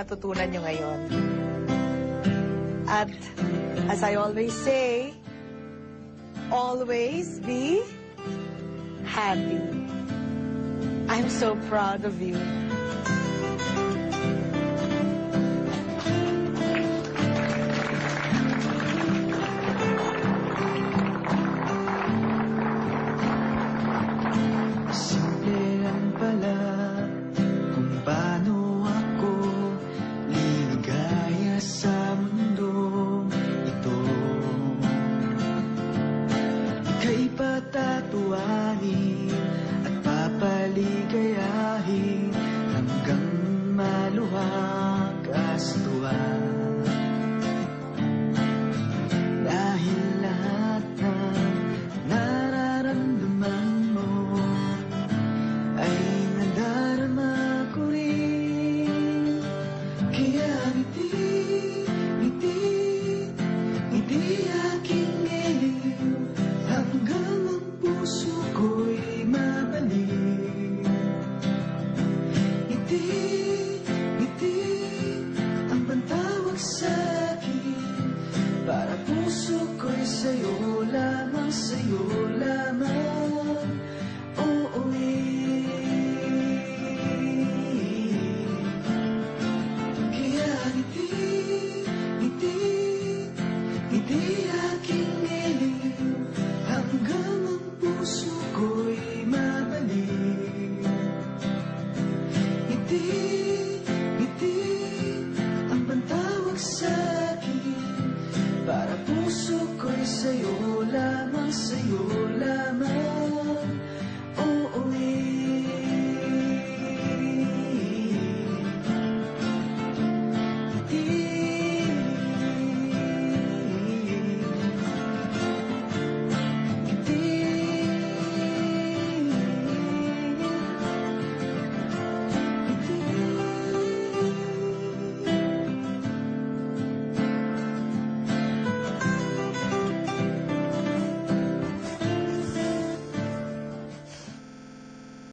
Natutunan nyo ngayon. At as I always say, always be happy. I'm so proud of you. Simple lang pala kung paano ako ligaya sa mundong ito. Ika'y patatuanin at papaligayahin hanggang maluwag kastuan.